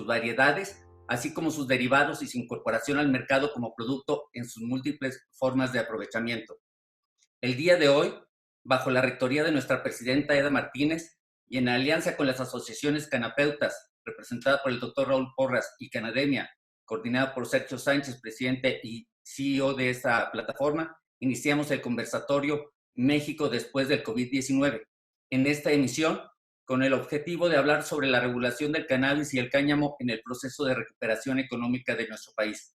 variedades, así como sus derivados y su incorporación al mercado como producto en sus múltiples formas de aprovechamiento. El día de hoy, bajo la rectoría de nuestra presidenta Eda Martínez y en alianza con las asociaciones canapeutas, representada por el doctor Raúl Porras, y Canademia, coordinada por Sergio Sánchez, presidente y CEO de esta plataforma, iniciamos el conversatorio México después del COVID-19. En esta emisión, con el objetivo de hablar sobre la regulación del cannabis y el cáñamo en el proceso de recuperación económica de nuestro país.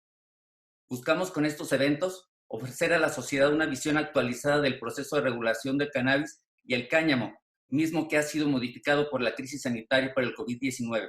Buscamos con estos eventos ofrecer a la sociedad una visión actualizada del proceso de regulación del cannabis y el cáñamo, mismo que ha sido modificado por la crisis sanitaria por el COVID-19.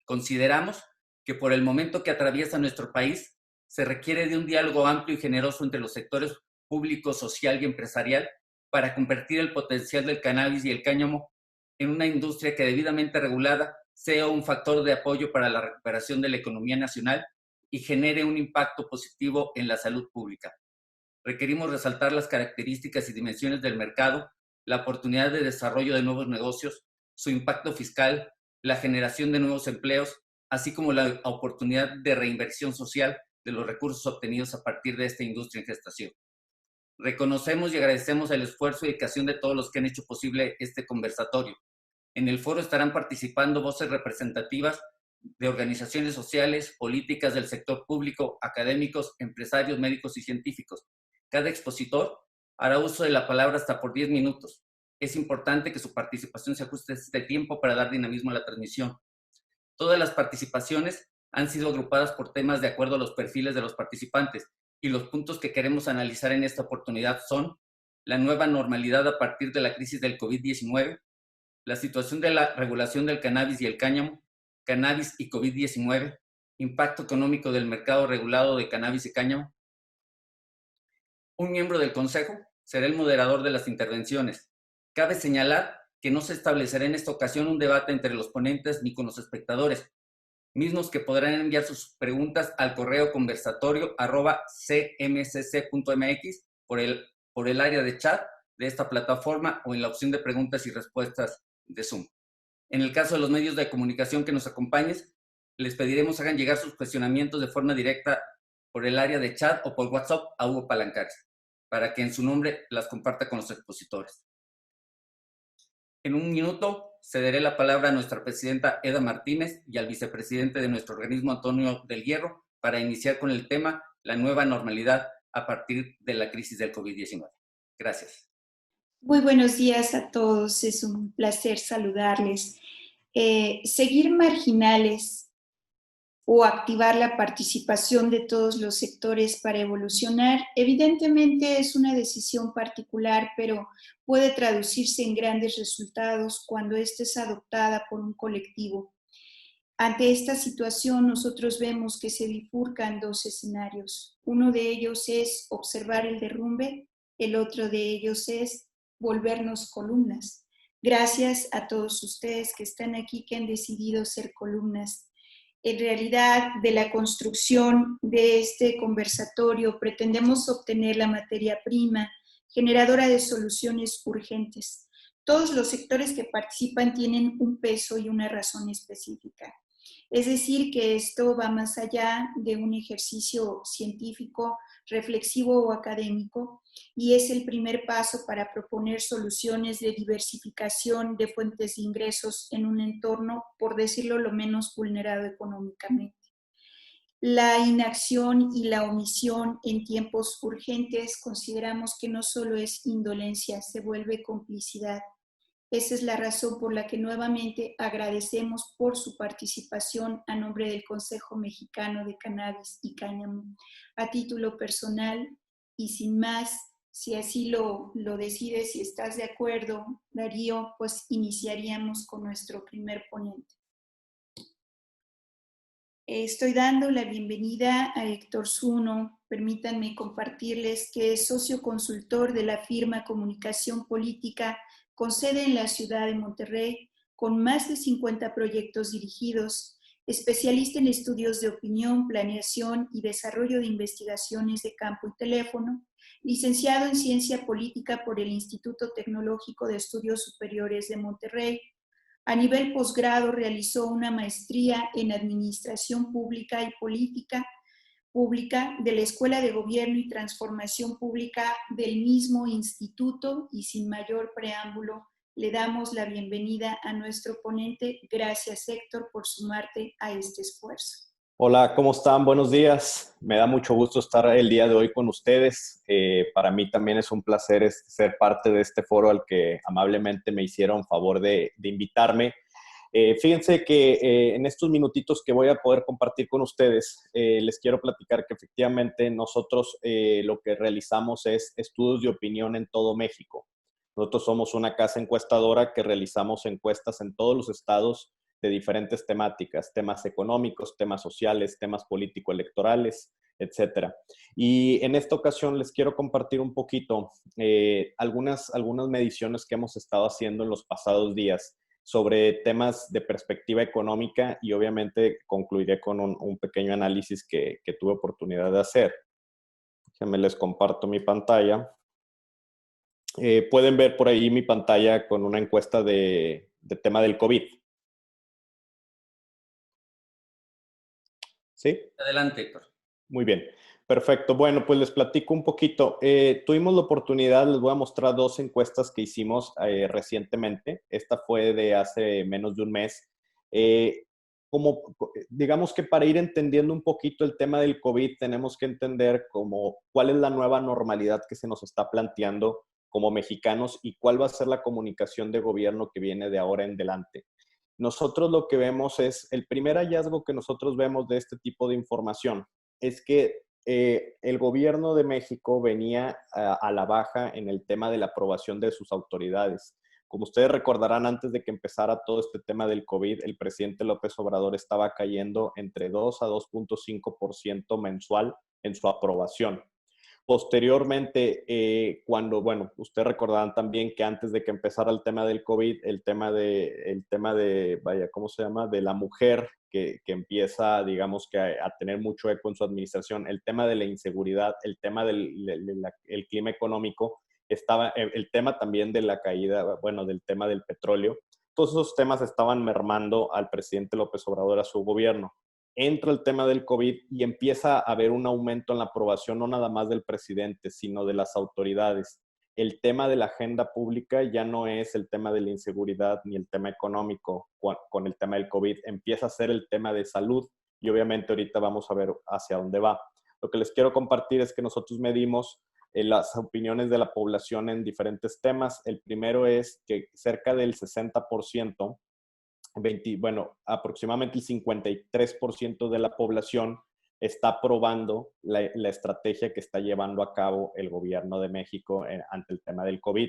Consideramos que por el momento que atraviesa nuestro país, se requiere de un diálogo amplio y generoso entre los sectores público, social y empresarial para convertir el potencial del cannabis y el cáñamo en una industria que debidamente regulada sea un factor de apoyo para la recuperación de la economía nacional y genere un impacto positivo en la salud pública. Requerimos resaltar las características y dimensiones del mercado, la oportunidad de desarrollo de nuevos negocios, su impacto fiscal, la generación de nuevos empleos, así como la oportunidad de reinversión social de los recursos obtenidos a partir de esta industria en gestación. Reconocemos y agradecemos el esfuerzo y dedicación de todos los que han hecho posible este conversatorio. En el foro estarán participando voces representativas de organizaciones sociales, políticas del sector público, académicos, empresarios, médicos y científicos. Cada expositor hará uso de la palabra hasta por 10 minutos. Es importante que su participación se ajuste a este tiempo para dar dinamismo a la transmisión. Todas las participaciones han sido agrupadas por temas de acuerdo a los perfiles de los participantes y los puntos que queremos analizar en esta oportunidad son la nueva normalidad a partir de la crisis del COVID-19, la situación de la regulación del cannabis y el cáñamo, cannabis y COVID-19, impacto económico del mercado regulado de cannabis y cáñamo. Un miembro del Consejo será el moderador de las intervenciones. Cabe señalar que no se establecerá en esta ocasión un debate entre los ponentes ni con los espectadores, mismos que podrán enviar sus preguntas al correo conversatorio@cmcc.mx por el área de chat de esta plataforma o en la opción de preguntas y respuestas de Zoom. En el caso de los medios de comunicación que nos acompañen, les pediremos hagan llegar sus cuestionamientos de forma directa por el área de chat o por WhatsApp a Hugo Palancares, para que en su nombre las comparta con los expositores. En un minuto cederé la palabra a nuestra presidenta Eda Martínez y al vicepresidente de nuestro organismo, Antonio del Hierro, para iniciar con el tema la nueva normalidad a partir de la crisis del COVID-19. Gracias. Muy buenos días a todos, es un placer saludarles. Seguir marginales o activar la participación de todos los sectores para evolucionar, evidentemente es una decisión particular, pero puede traducirse en grandes resultados cuando ésta es adoptada por un colectivo. Ante esta situación, nosotros vemos que se bifurcan dos escenarios. Uno de ellos es observar el derrumbe, el otro de ellos es volvernos columnas. Gracias a todos ustedes que están aquí, que han decidido ser columnas. En realidad, de la construcción de este conversatorio pretendemos obtener la materia prima generadora de soluciones urgentes. Todos los sectores que participan tienen un peso y una razón específica. Es decir, que esto va más allá de un ejercicio científico, reflexivo o académico, y es el primer paso para proponer soluciones de diversificación de fuentes de ingresos en un entorno, por decirlo lo menos, vulnerado económicamente. La inacción y la omisión en tiempos urgentes consideramos que no solo es indolencia, se vuelve complicidad. Esa es la razón por la que nuevamente agradecemos por su participación a nombre del Consejo Mexicano de Cannabis y Cáñamo. A título personal y sin más, si así lo decides, si estás de acuerdo, Darío, pues iniciaríamos con nuestro primer ponente. Estoy dando la bienvenida a Héctor Zuno. Permítanme compartirles que es socio consultor de la firma Comunicación Política con sede en la ciudad de Monterrey, con más de 50 proyectos dirigidos, especialista en estudios de opinión, planeación y desarrollo de investigaciones de campo y teléfono, licenciado en Ciencia Política por el Instituto Tecnológico de Estudios Superiores de Monterrey, A nivel posgrado realizó una maestría en Administración Pública y Política Pública de la Escuela de Gobierno y Transformación Pública del mismo instituto, y sin mayor preámbulo le damos la bienvenida a nuestro ponente. Gracias, Héctor, por sumarte a este esfuerzo. Hola, ¿cómo están? Buenos días. Me da mucho gusto estar el día de hoy con ustedes. Para mí también es un placer ser parte de este foro al que amablemente me hicieron favor de invitarme. Fíjense que en estos minutitos que voy a poder compartir con ustedes, les quiero platicar que efectivamente nosotros lo que realizamos es estudios de opinión en todo México. Nosotros somos una casa encuestadora que realizamos encuestas en todos los estados de diferentes temáticas, temas económicos, temas sociales, temas político-electorales, etcétera. Y en esta ocasión les quiero compartir un poquito algunas mediciones que hemos estado haciendo en los pasados días sobre temas de perspectiva económica, y obviamente concluiré con un pequeño análisis que tuve oportunidad de hacer. Déjenme les comparto mi pantalla. Pueden ver por ahí mi pantalla con una encuesta de tema del COVID. ¿Sí? Adelante, Héctor. Muy bien, perfecto. Bueno, pues les platico un poquito. Tuvimos la oportunidad, les voy a mostrar dos encuestas que hicimos recientemente. Esta fue de hace menos de un mes. Digamos que para ir entendiendo un poquito el tema del COVID, tenemos que entender cuál es la nueva normalidad que se nos está planteando como mexicanos y cuál va a ser la comunicación de gobierno que viene de ahora en adelante. Nosotros lo que vemos es, el primer hallazgo que nosotros vemos de este tipo de información es que el gobierno de México venía a la baja en el tema de la aprobación de sus autoridades. Como ustedes recordarán, antes de que empezara todo este tema del COVID, el presidente López Obrador estaba cayendo entre 2 a 2.5% mensual en su aprobación. Posteriormente, ustedes recordarán también que antes de que empezara el tema del COVID, el tema de ¿cómo se llama? De la mujer que empieza, digamos que a tener mucho eco en su administración, el tema de la inseguridad, el tema del clima económico, el tema también de la caída, del tema del petróleo. Todos esos temas estaban mermando al presidente López Obrador, a su gobierno. Entra el tema del COVID y empieza a haber un aumento en la aprobación, no nada más del presidente, sino de las autoridades. El tema de la agenda pública ya no es el tema de la inseguridad ni el tema económico con el tema del COVID, empieza a ser el tema de salud, y obviamente ahorita vamos a ver hacia dónde va. Lo que les quiero compartir es que nosotros medimos las opiniones de la población en diferentes temas. El primero es que cerca del 60%, aproximadamente el 53% de la población está aprobando la estrategia que está llevando a cabo el gobierno de México ante el tema del COVID.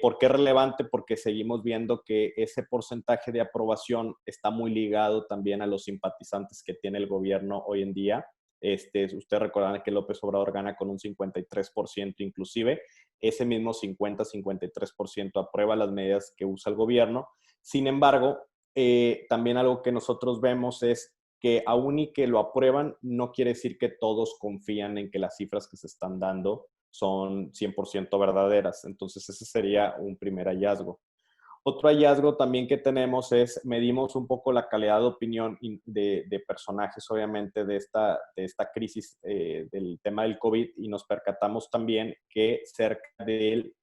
¿Por qué es relevante? Porque seguimos viendo que ese porcentaje de aprobación está muy ligado también a los simpatizantes que tiene el gobierno hoy en día. Ustedes recordarán que López Obrador gana con un 53%, inclusive ese mismo 50-53% aprueba las medidas que usa el gobierno. Sin embargo, también algo que nosotros vemos es que aún y que lo aprueban, no quiere decir que todos confían en que las cifras que se están dando son 100% verdaderas. Entonces, ese sería un primer hallazgo. Otro hallazgo también que tenemos es, medimos un poco la calidad de opinión de personajes, obviamente, de esta crisis del tema del COVID, y nos percatamos también que cerca del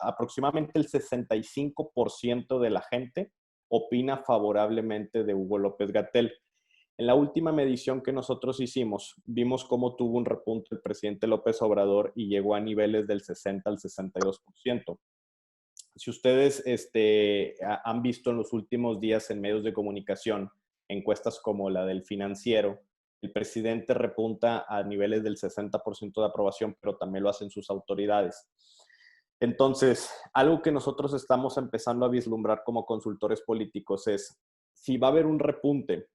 aproximadamente el 65% de la gente opina favorablemente de Hugo López-Gatell. En la última medición que nosotros hicimos, vimos cómo tuvo un repunte el presidente López Obrador y llegó a niveles del 60 al 62%. Si ustedes han visto en los últimos días en medios de comunicación encuestas como la del Financiero, el presidente repunta a niveles del 60% de aprobación, pero también lo hacen sus autoridades. Entonces, algo que nosotros estamos empezando a vislumbrar como consultores políticos es, si va a haber un repunte,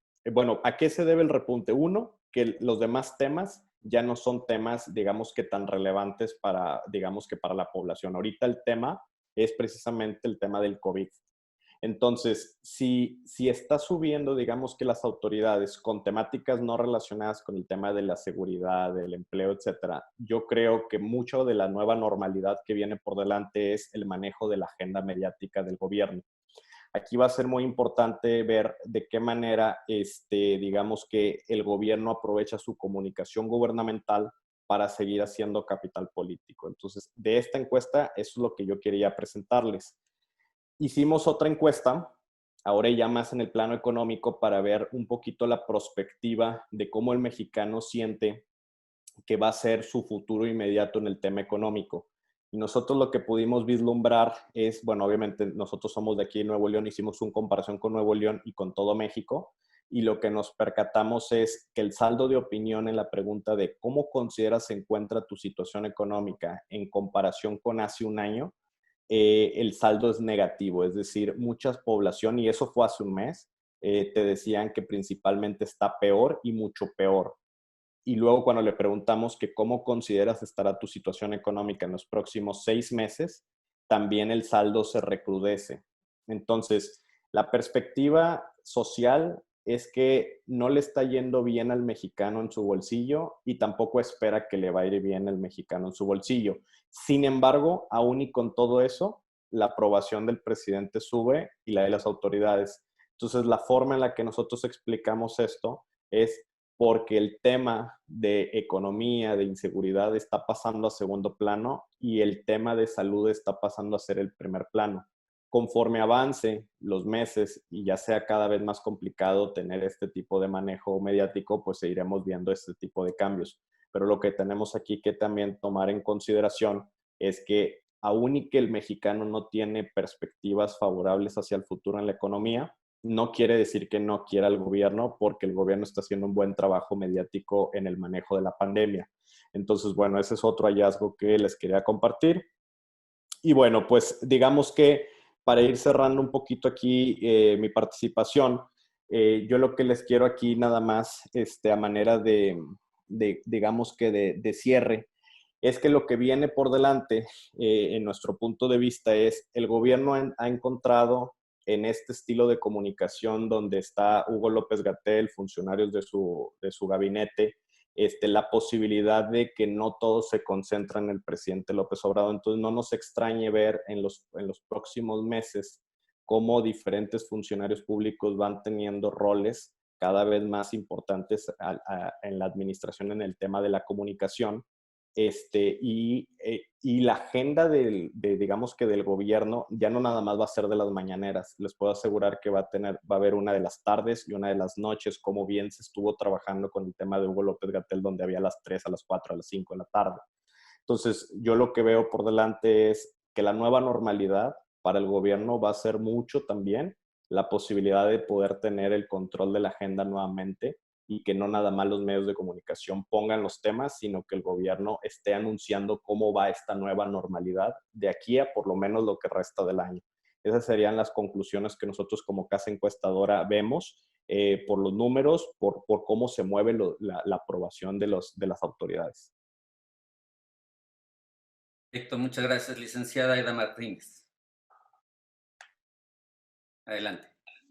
¿a qué se debe el repunte? Uno, que los demás temas ya no son temas, digamos que tan relevantes para la población. Ahorita el tema es precisamente el tema del COVID. Entonces, si está subiendo, digamos que las autoridades con temáticas no relacionadas con el tema de la seguridad, del empleo, etcétera, yo creo que mucho de la nueva normalidad que viene por delante es el manejo de la agenda mediática del gobierno. Aquí va a ser muy importante ver de qué manera, digamos que el gobierno aprovecha su comunicación gubernamental para seguir haciendo capital político. Entonces, de esta encuesta, eso es lo que yo quería presentarles. Hicimos otra encuesta, ahora ya más en el plano económico, para ver un poquito la perspectiva de cómo el mexicano siente que va a ser su futuro inmediato en el tema económico. Y nosotros lo que pudimos vislumbrar es, bueno, obviamente nosotros somos de aquí de Nuevo León, hicimos una comparación con Nuevo León y con todo México, y lo que nos percatamos es que el saldo de opinión en la pregunta de cómo consideras se encuentra tu situación económica en comparación con hace un año, el saldo es negativo, es decir, muchas población, y eso fue hace un mes, te decían que principalmente está peor y mucho peor. Y luego cuando le preguntamos que cómo consideras estará tu situación económica en los próximos 6 meses, también el saldo se recrudece. Entonces, la perspectiva social es que no le está yendo bien al mexicano en su bolsillo y tampoco espera que le vaya a ir bien al mexicano en su bolsillo. Sin embargo, aún y con todo eso, la aprobación del presidente sube y la de las autoridades. Entonces, la forma en la que nosotros explicamos esto es porque el tema de economía, de inseguridad está pasando a segundo plano y el tema de salud está pasando a ser el primer plano. Conforme avance los meses y ya sea cada vez más complicado tener este tipo de manejo mediático, pues seguiremos viendo este tipo de cambios. Pero lo que tenemos aquí que también tomar en consideración es que aún y que el mexicano no tiene perspectivas favorables hacia el futuro en la economía, no quiere decir que no quiera el gobierno, porque el gobierno está haciendo un buen trabajo mediático en el manejo de la pandemia. Entonces, bueno, ese es otro hallazgo que les quería compartir. Y bueno, pues digamos que para ir cerrando un poquito aquí mi participación, yo lo que les quiero aquí nada más, a manera digamos que de cierre, es que lo que viene por delante, en nuestro punto de vista, es el gobierno ha encontrado en este estilo de comunicación donde está Hugo López Gatell, funcionarios de su gabinete, la posibilidad de que no todo se concentra en el presidente López Obrador. Entonces, no nos extrañe ver en los próximos meses cómo diferentes funcionarios públicos van teniendo roles cada vez más importantes en la administración en el tema de la comunicación. Y la agenda digamos que del gobierno ya no nada más va a ser de las mañaneras. Les puedo asegurar que va a haber una de las tardes y una de las noches, como bien se estuvo trabajando con el tema de Hugo López Gatell, donde había a las 3, a las 4, a las 5 de la tarde. Entonces, yo lo que veo por delante es que la nueva normalidad para el gobierno va a ser mucho también la posibilidad de poder tener el control de la agenda nuevamente y que no nada más los medios de comunicación pongan los temas, sino que el gobierno esté anunciando cómo va esta nueva normalidad de aquí a por lo menos lo que resta del año. Esas serían las conclusiones que nosotros como casa encuestadora vemos por los números, por cómo se mueve la aprobación de las autoridades. Perfecto, muchas gracias, licenciada Aida Martínez. Adelante.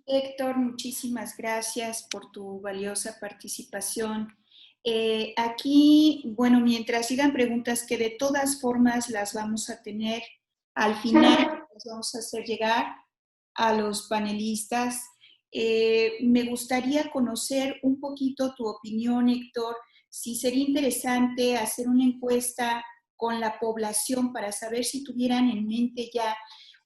Héctor, muchísimas gracias por tu valiosa participación. Aquí, bueno, mientras sigan preguntas que de todas formas las vamos a tener al final, las vamos a hacer llegar a los panelistas. Me gustaría conocer un poquito tu opinión, Héctor, si sería interesante hacer una encuesta con la población para saber si tuvieran en mente ya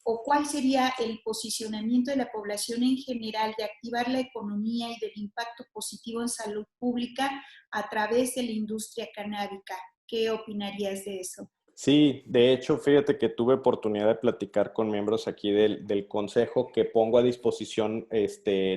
o cuál sería el posicionamiento de la población en general de activar la economía y del impacto positivo en salud pública a través de la industria canábica. ¿Qué opinarías de eso? Sí, de hecho, fíjate que tuve oportunidad de platicar con miembros aquí del consejo que pongo a disposición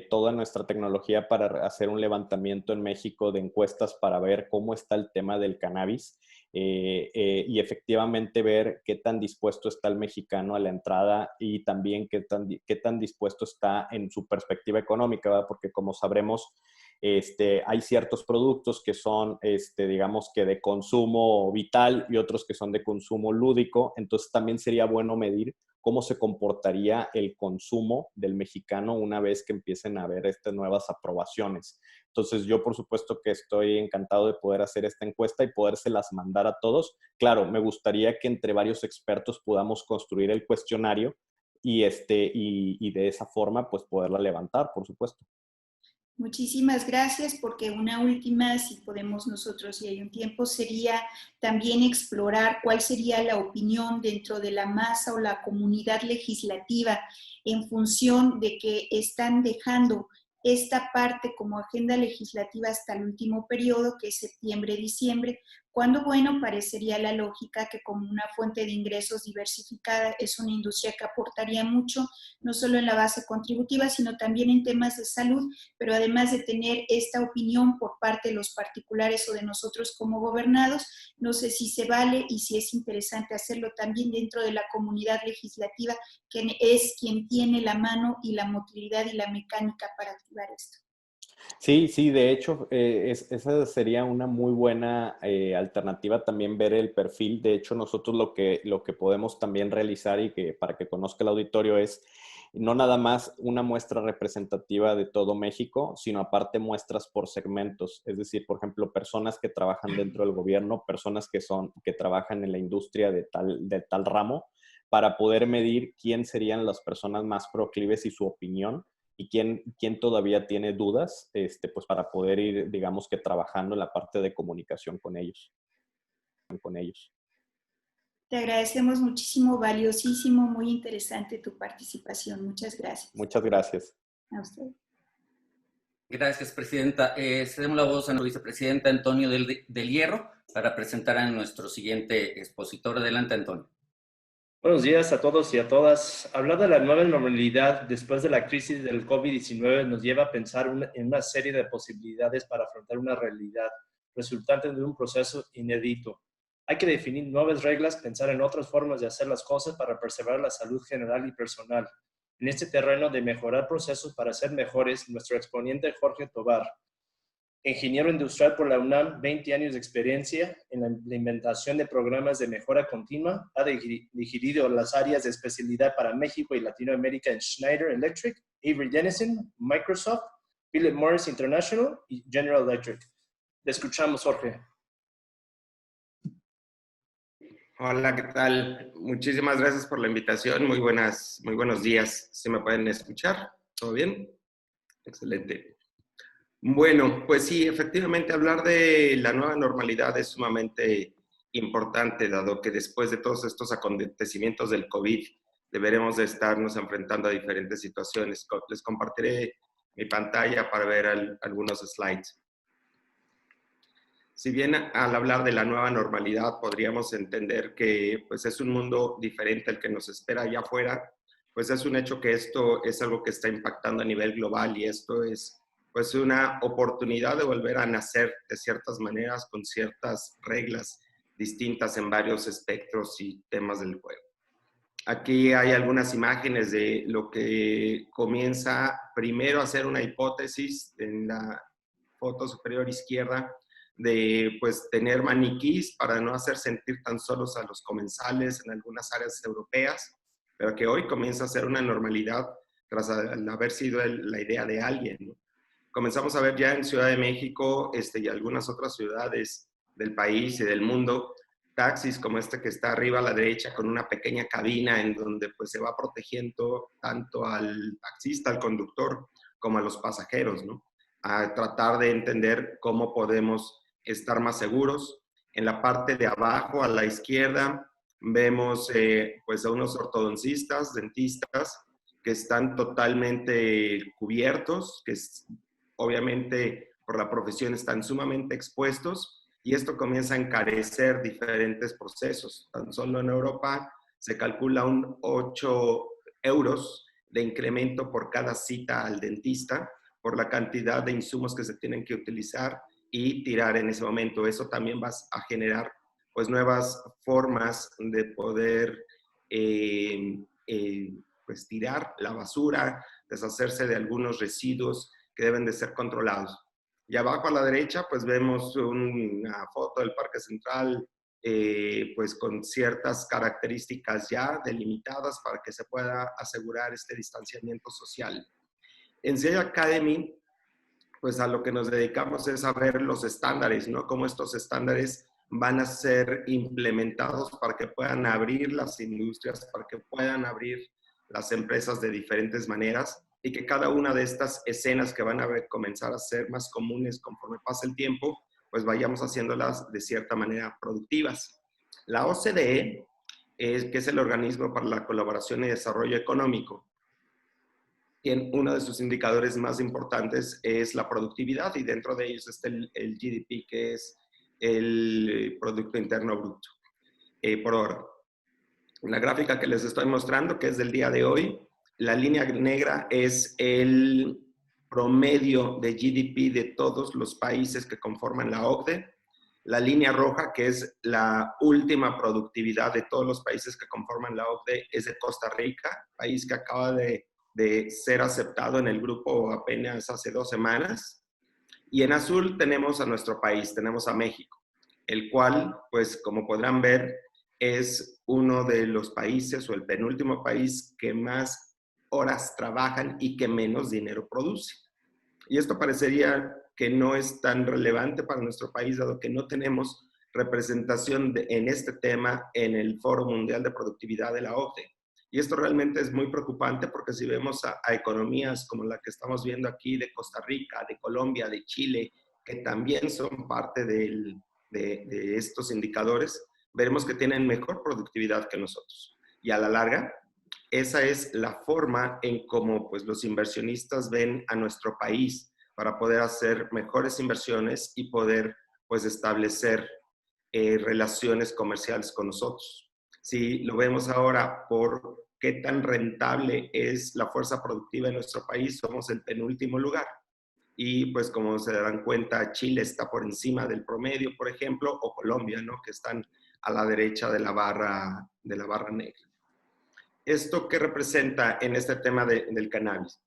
toda nuestra tecnología para hacer un levantamiento en México de encuestas para ver cómo está el tema del cannabis y efectivamente ver qué tan dispuesto está el mexicano a la entrada y también qué tan dispuesto está en su perspectiva económica, ¿verdad? Porque como sabremos, Hay ciertos productos que son, digamos que de consumo vital y otros que son de consumo lúdico. Entonces también sería bueno medir cómo se comportaría el consumo del mexicano una vez que empiecen a haber estas nuevas aprobaciones. Entonces yo por supuesto que estoy encantado de poder hacer esta encuesta y podérselas mandar a todos. Claro, me gustaría que entre varios expertos podamos construir el cuestionario y de esa forma pues poderla levantar, por supuesto. Muchísimas gracias, porque una última, si podemos nosotros, si hay un tiempo, sería también explorar cuál sería la opinión dentro de la masa o la comunidad legislativa en función de que están dejando esta parte como agenda legislativa hasta el último periodo, que es septiembre-diciembre, cuando, bueno, parecería la lógica que como una fuente de ingresos diversificada es una industria que aportaría mucho, no solo en la base contributiva, sino también en temas de salud, pero además de tener esta opinión por parte de los particulares o de nosotros como gobernados, no sé si se vale y si es interesante hacerlo también dentro de la comunidad legislativa, que es quien tiene la mano y la motilidad y la mecánica para activar esto. Sí, sí, de hecho, esa sería una muy buena alternativa también ver el perfil. De hecho, nosotros lo que podemos también realizar y que para que conozca el auditorio es no nada más una muestra representativa de todo México, sino aparte muestras por segmentos. Es decir, por ejemplo, personas que trabajan dentro del gobierno, personas que trabajan en la industria de tal ramo, para poder medir quién serían las personas más proclives y su opinión y quién todavía tiene dudas, pues para poder ir, digamos que trabajando en la parte de comunicación con ellos. Te agradecemos muchísimo, valiosísimo, muy interesante tu participación. Muchas gracias. Muchas gracias. A usted. Gracias, Presidenta. Cedemos la voz a nuestra vicepresidenta Antonio del Hierro para presentar a nuestro siguiente expositor. Adelante, Antonio. Buenos días a todos y a todas. Hablar de la nueva normalidad después de la crisis del COVID-19 nos lleva a pensar en una serie de posibilidades para afrontar una realidad resultante de un proceso inédito. Hay que definir nuevas reglas, pensar en otras formas de hacer las cosas para preservar la salud general y personal. En este terreno de mejorar procesos para ser mejores, nuestro exponente Jorge Tobar, ingeniero industrial por la UNAM, 20 años de experiencia en la implementación de programas de mejora continua, ha dirigido las áreas de especialidad para México y Latinoamérica en Schneider Electric, Avery Dennison, Microsoft, Philip Morris International y General Electric. Le escuchamos, Jorge. Hola, ¿qué tal? Muchísimas gracias por la invitación. Muy buenos días. ¿Se me pueden escuchar? ¿Todo bien? Excelente. Bueno, pues sí, efectivamente hablar de la nueva normalidad es sumamente importante, dado que después de todos estos acontecimientos del COVID, deberemos de estarnos enfrentando a diferentes situaciones. Les compartiré mi pantalla para ver algunos slides. Si bien al hablar de la nueva normalidad podríamos entender que pues, es un mundo diferente al que nos espera allá afuera, pues es un hecho que esto es algo que está impactando a nivel global y esto es pues una oportunidad de volver a nacer de ciertas maneras con ciertas reglas distintas en varios espectros y temas del juego. Aquí hay algunas imágenes de lo que comienza primero a ser una hipótesis en la foto superior izquierda de pues tener maniquís para no hacer sentir tan solos a los comensales en algunas áreas europeas, pero que hoy comienza a ser una normalidad tras haber sido la idea de alguien, ¿no? Comenzamos a ver ya en Ciudad de México y algunas otras ciudades del país y del mundo, taxis como este que está arriba a la derecha con una pequeña cabina en donde pues se va protegiendo tanto al taxista, al conductor, como a los pasajeros, ¿no? A tratar de entender cómo podemos estar más seguros. En la parte de abajo, a la izquierda, vemos pues a unos ortodoncistas, dentistas, que están totalmente cubiertos, que obviamente por la profesión están sumamente expuestos y esto comienza a encarecer diferentes procesos. Tan solo en Europa se calcula un 8 euros de incremento por cada cita al dentista por la cantidad de insumos que se tienen que utilizar y tirar en ese momento. Eso también va a generar pues nuevas formas de poder pues tirar la basura, deshacerse de algunos residuos que deben de ser controlados. Y abajo a la derecha, pues vemos una foto del Parque Central, pues con ciertas características ya delimitadas para que se pueda asegurar este distanciamiento social. En CI Academy, pues a lo que nos dedicamos es a ver los estándares, ¿no? Cómo estos estándares van a ser implementados para que puedan abrir las industrias, para que puedan abrir las empresas de diferentes maneras y que cada una de estas escenas que van a comenzar a ser más comunes conforme pasa el tiempo, pues vayamos haciéndolas de cierta manera productivas. La OCDE, que es el Organismo para la Colaboración y Desarrollo Económico, uno de sus indicadores más importantes es la productividad y dentro de ellos está el GDP, que es el Producto Interno Bruto por hora. La gráfica que les estoy mostrando, que es del día de hoy, la línea negra es el promedio de GDP de todos los países que conforman la OCDE. La línea roja, que es la última productividad de todos los países que conforman la OCDE, es de Costa Rica, país que acaba de ser aceptado en el grupo apenas hace 2 semanas. Y en azul tenemos a nuestro país, tenemos a México, el cual, pues como podrán ver, es uno de los países o el penúltimo país que más horas trabajan y que menos dinero produce. Y esto parecería que no es tan relevante para nuestro país, dado que no tenemos representación en este tema en el Foro Mundial de Productividad de la OCDE. Y esto realmente es muy preocupante porque si vemos a economías como la que estamos viendo aquí de Costa Rica, de Colombia, de Chile, que también son parte de estos indicadores, veremos que tienen mejor productividad que nosotros. Y a la larga, esa es la forma en cómo pues, los inversionistas ven a nuestro país para poder hacer mejores inversiones y poder pues, establecer relaciones comerciales con nosotros. Si lo vemos ahora por qué tan rentable es la fuerza productiva en nuestro país, somos el penúltimo lugar. Y pues como se darán cuenta, Chile está por encima del promedio, por ejemplo, o Colombia, ¿no? Que están a la derecha de la barra negra. ¿Esto qué representa en este tema del cannabis?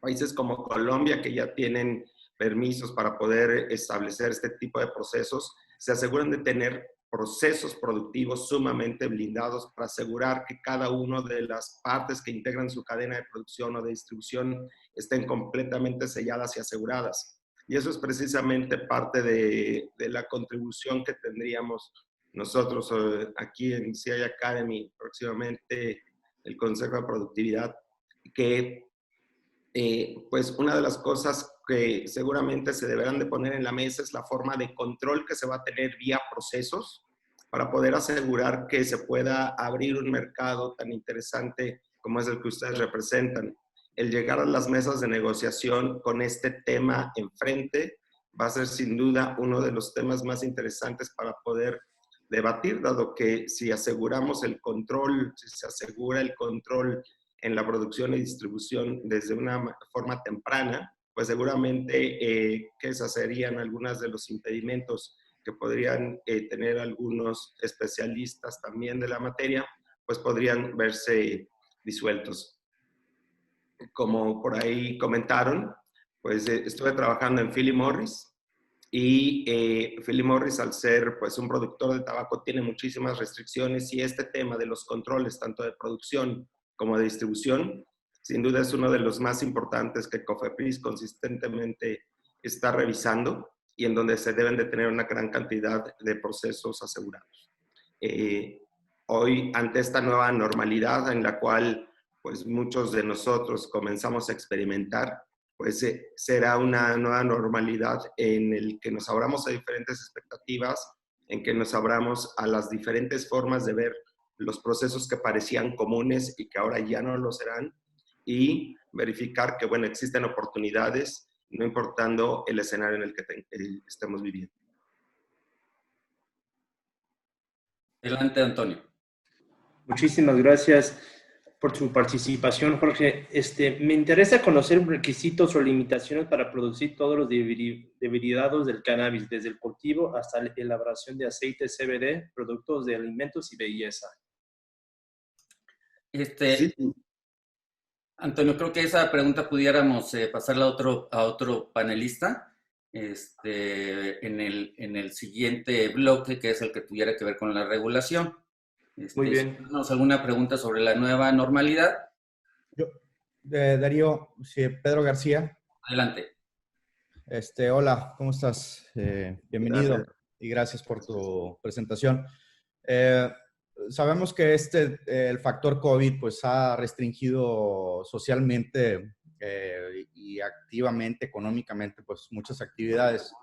Países como Colombia, que ya tienen permisos para poder establecer este tipo de procesos, se aseguran de tener procesos productivos sumamente blindados para asegurar que cada una de las partes que integran su cadena de producción o de distribución estén completamente selladas y aseguradas. Y eso es precisamente parte de la contribución que tendríamos nosotros aquí en CI Academy, próximamente el Consejo de Productividad, que pues una de las cosas que seguramente se deberán de poner en la mesa es la forma de control que se va a tener vía procesos para poder asegurar que se pueda abrir un mercado tan interesante como es el que ustedes representan. El llegar a las mesas de negociación con este tema enfrente va a ser sin duda uno de los temas más interesantes para poder debatir, dado que si aseguramos el control, si se asegura el control en la producción y distribución desde una forma temprana, pues seguramente que esas serían algunas de los impedimentos que podrían tener algunos especialistas también de la materia, pues podrían verse disueltos. Como por ahí comentaron, pues estuve trabajando en Philip Morris y Philip Morris, al ser pues un productor de tabaco, tiene muchísimas restricciones y este tema de los controles, tanto de producción como de distribución, sin duda es uno de los más importantes que COFEPRIS consistentemente está revisando y en donde se deben de tener una gran cantidad de procesos asegurados. Hoy, ante esta nueva normalidad en la cual pues muchos de nosotros comenzamos a experimentar, pues será una nueva normalidad en el que nos abramos a diferentes expectativas, en que nos abramos a las diferentes formas de ver los procesos que parecían comunes y que ahora ya no lo serán, y verificar que, bueno, existen oportunidades, no importando el escenario en el que estemos viviendo. Adelante, Antonio. Muchísimas gracias por su participación, Jorge. Me interesa conocer requisitos o limitaciones para producir todos los derivados del cannabis, desde el cultivo hasta la elaboración de aceite CBD, productos de alimentos y belleza. Sí. Antonio, creo que esa pregunta pudiéramos pasarla a otro panelista. en el siguiente bloque, que es el que tuviera que ver con la regulación. Muy bien. ¿Tenemos alguna pregunta sobre la nueva normalidad? Yo, Darío, sí, Pedro García. Adelante. Hola, ¿cómo estás? Bienvenido y gracias por tu presentación. Sabemos que el factor COVID pues ha restringido socialmente y activamente, económicamente, pues muchas actividades.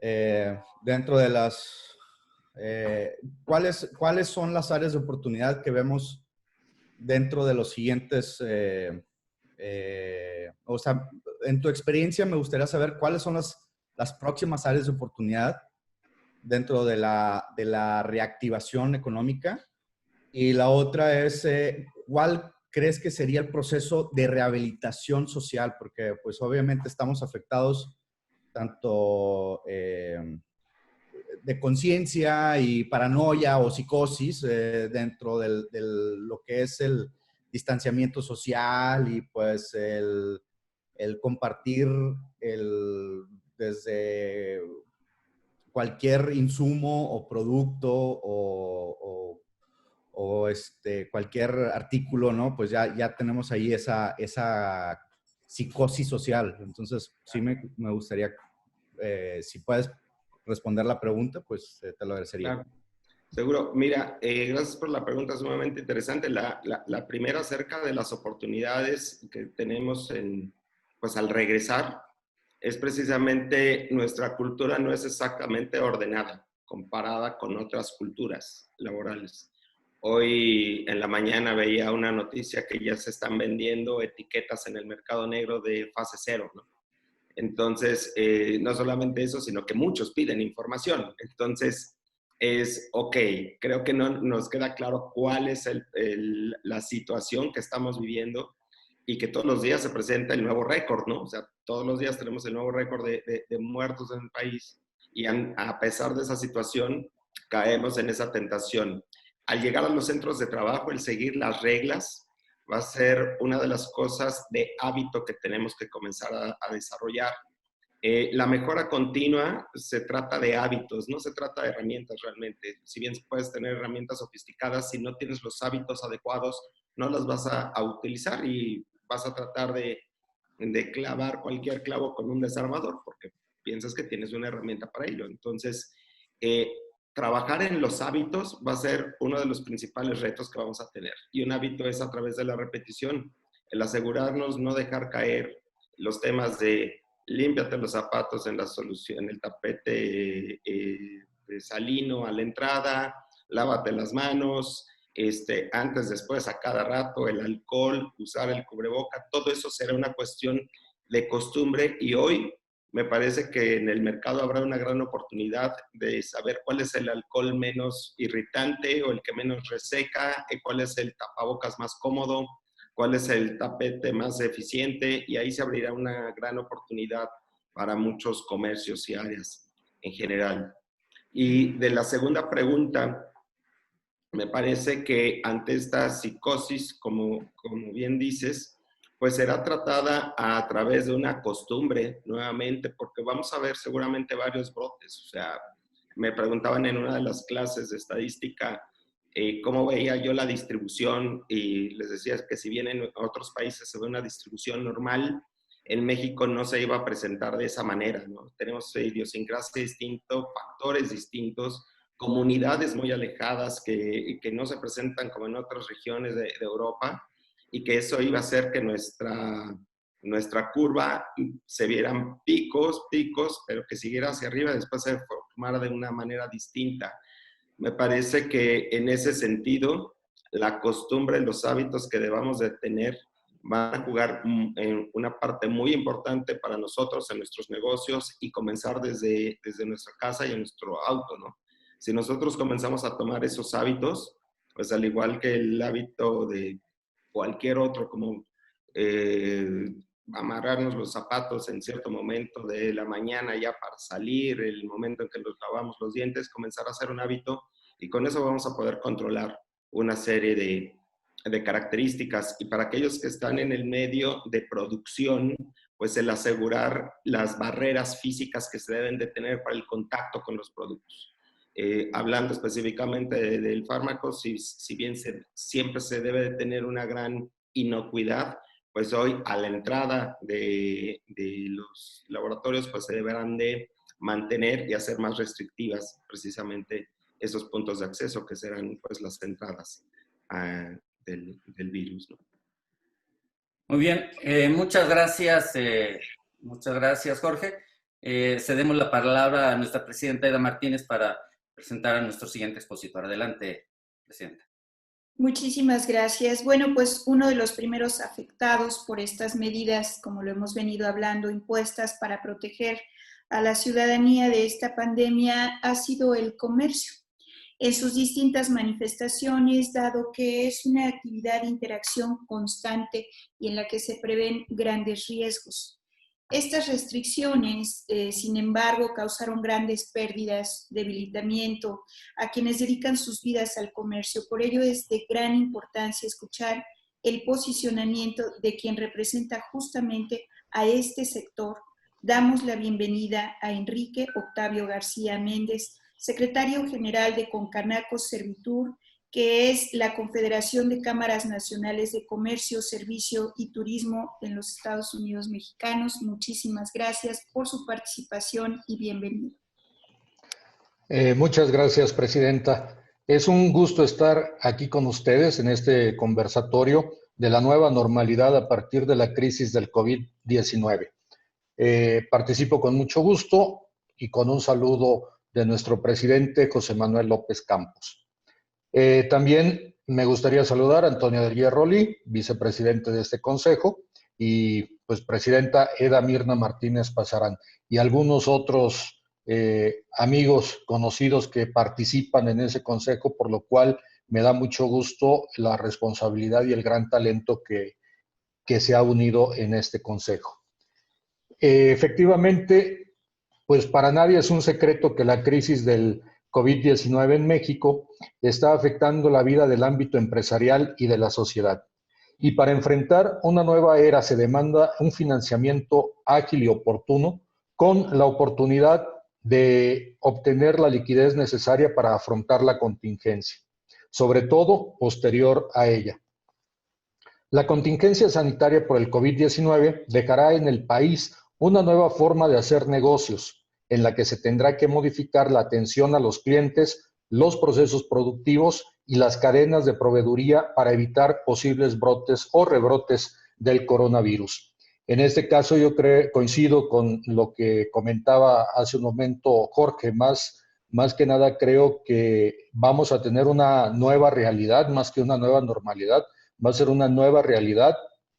Dentro de las... ¿cuáles son las áreas de oportunidad que vemos dentro de los siguientes... o sea, en tu experiencia me gustaría saber cuáles son las próximas áreas de oportunidad dentro de la reactivación económica. Y la otra es, ¿cuál crees que sería el proceso de rehabilitación social? Porque pues obviamente estamos afectados tanto de conciencia y paranoia o psicosis dentro de lo que es el distanciamiento social y pues el compartir desde cualquier insumo o producto o cualquier artículo, ¿no? Pues ya tenemos ahí esa psicosis social. Entonces, sí me gustaría, si puedes responder la pregunta, pues te lo agradecería. Claro. Seguro. Mira, gracias por la pregunta, sumamente interesante. La primera acerca de las oportunidades que tenemos pues al regresar es precisamente nuestra cultura no es exactamente ordenada comparada con otras culturas laborales. Hoy en la mañana veía una noticia que ya se están vendiendo etiquetas en el mercado negro de fase 0, ¿no? Entonces, no solamente eso, sino que muchos piden información. Entonces, ok, creo que no nos queda claro cuál es la situación que estamos viviendo y que todos los días se presenta el nuevo récord, ¿no? O sea, todos los días tenemos el nuevo récord de muertos en el país y a pesar de esa situación, caemos en esa tentación. Al llegar a los centros de trabajo, el seguir las reglas va a ser una de las cosas de hábito que tenemos que comenzar a desarrollar. La mejora continua se trata de hábitos, no se trata de herramientas realmente. Si bien puedes tener herramientas sofisticadas, si no tienes los hábitos adecuados, no las vas a utilizar y vas a tratar de clavar cualquier clavo con un desarmador porque piensas que tienes una herramienta para ello. Entonces, trabajar en los hábitos va a ser uno de los principales retos que vamos a tener. Y un hábito es a través de la repetición, el asegurarnos no dejar caer los temas de límpiate los zapatos en el tapete salino a la entrada, lávate las manos, antes, después, a cada rato, el alcohol, usar el cubreboca, todo eso será una cuestión de costumbre y hoy me parece que en el mercado habrá una gran oportunidad de saber cuál es el alcohol menos irritante o el que menos reseca, cuál es el tapabocas más cómodo, cuál es el tapete más eficiente y ahí se abrirá una gran oportunidad para muchos comercios y áreas en general. Y de la segunda pregunta, me parece que ante esta psicosis, como bien dices, pues será tratada a través de una costumbre nuevamente, porque vamos a ver seguramente varios brotes. O sea, me preguntaban en una de las clases de estadística cómo veía yo la distribución y les decía que si bien en otros países se ve una distribución normal, en México no se iba a presentar de esa manera, ¿no? Tenemos idiosincrasia distinta, factores distintos, comunidades muy alejadas que no se presentan como en otras regiones de Europa y que eso iba a hacer que nuestra curva se vieran picos, pero que siguiera hacia arriba y después se formara de una manera distinta. Me parece que en ese sentido, la costumbre, los hábitos que debamos de tener van a jugar en una parte muy importante para nosotros en nuestros negocios y comenzar desde nuestra casa y en nuestro auto, ¿no? Si nosotros comenzamos a tomar esos hábitos, pues al igual que el hábito de cualquier otro, como amarrarnos los zapatos en cierto momento de la mañana ya para salir, el momento en que nos lavamos los dientes, comenzar a hacer un hábito y con eso vamos a poder controlar una serie de características. Y para aquellos que están en el medio de producción, pues el asegurar las barreras físicas que se deben de tener para el contacto con los productos. Hablando específicamente del fármaco, si bien siempre se debe de tener una gran inocuidad, pues hoy a la entrada de los laboratorios pues se deberán de mantener y hacer más restrictivas precisamente esos puntos de acceso que serán pues las entradas del virus, ¿no? Muy bien, muchas gracias Jorge. Cedemos la palabra a nuestra presidenta Aida Martínez para presentar a nuestro siguiente expositor. Adelante, presidenta. Muchísimas gracias. Bueno, pues uno de los primeros afectados por estas medidas, como lo hemos venido hablando, impuestas para proteger a la ciudadanía de esta pandemia, ha sido el comercio en sus distintas manifestaciones, dado que es una actividad de interacción constante y en la que se prevén grandes riesgos. Estas restricciones, sin embargo, causaron grandes pérdidas, debilitamiento a quienes dedican sus vidas al comercio. Por ello es de gran importancia escuchar el posicionamiento de quien representa justamente a este sector. Damos la bienvenida a Enrique Octavio García Méndez, secretario general de Concanacos Servitur, que es la Confederación de Cámaras Nacionales de Comercio, Servicio y Turismo en los Estados Unidos Mexicanos. Muchísimas gracias por su participación y bienvenido. Muchas gracias, presidenta. Es un gusto estar aquí con ustedes en este conversatorio de la nueva normalidad a partir de la crisis del COVID-19. Participo con mucho gusto y con un saludo de nuestro presidente José Manuel López Campos. También me gustaría saludar a Antonio del Hierro Lee, vicepresidente de este consejo, y pues presidenta Eda Mirna Martínez Pasarán, y algunos otros amigos conocidos que participan en ese consejo, por lo cual me da mucho gusto la responsabilidad y el gran talento que se ha unido en este consejo. Efectivamente, pues para nadie es un secreto que la crisis del COVID-19 en México está afectando la vida del ámbito empresarial y de la sociedad. Y para enfrentar una nueva era se demanda un financiamiento ágil y oportuno con la oportunidad de obtener la liquidez necesaria para afrontar la contingencia, sobre todo posterior a ella. La contingencia sanitaria por el COVID-19 dejará en el país una nueva forma de hacer negocios, en la que se tendrá que modificar la atención a los clientes, los procesos productivos y las cadenas de proveeduría para evitar posibles brotes o rebrotes del coronavirus. En este caso yo coincido con lo que comentaba hace un momento Jorge, más que nada creo que vamos a tener una nueva realidad, más que una nueva normalidad, va a ser una nueva realidad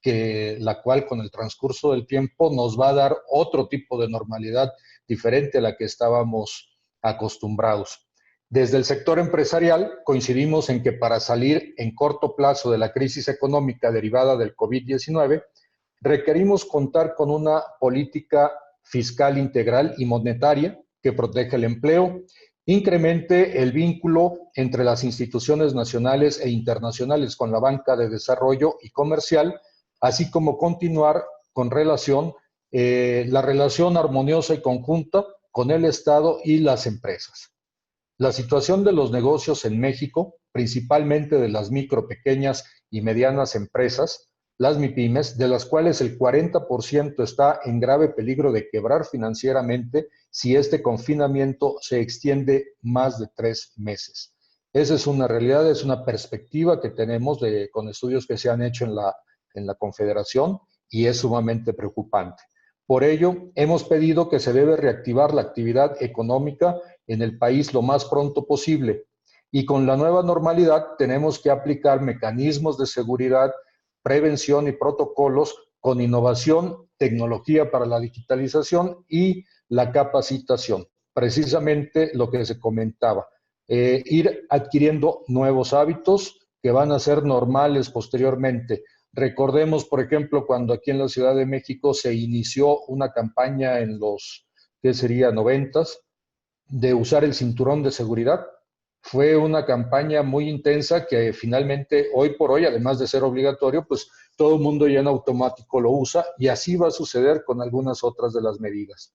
la cual con el transcurso del tiempo nos va a dar otro tipo de normalidad diferente a la que estábamos acostumbrados. Desde el sector empresarial coincidimos en que para salir en corto plazo de la crisis económica derivada del COVID-19, requerimos contar con una política fiscal integral y monetaria que proteja el empleo, incremente el vínculo entre las instituciones nacionales e internacionales con la banca de desarrollo y comercial, así como continuar con la relación armoniosa y conjunta con el Estado y las empresas. La situación de los negocios en México, principalmente de las micro, pequeñas y medianas empresas, las MIPYMES, de las cuales el 40% está en grave peligro de quebrar financieramente si este confinamiento se extiende más de 3 meses. Esa es una realidad, es una perspectiva que tenemos con estudios que se han hecho en la Confederación y es sumamente preocupante. Por ello, hemos pedido que se debe reactivar la actividad económica en el país lo más pronto posible y con la nueva normalidad tenemos que aplicar mecanismos de seguridad, prevención y protocolos con innovación, tecnología para la digitalización y la capacitación. Precisamente lo que se comentaba, ir adquiriendo nuevos hábitos que van a ser normales posteriormente. Recordemos, por ejemplo, cuando aquí en la Ciudad de México se inició una campaña en los, ¿qué sería? 90s, de usar el cinturón de seguridad. Fue una campaña muy intensa que finalmente, hoy por hoy, además de ser obligatorio, pues todo el mundo ya en automático lo usa, y así va a suceder con algunas otras de las medidas.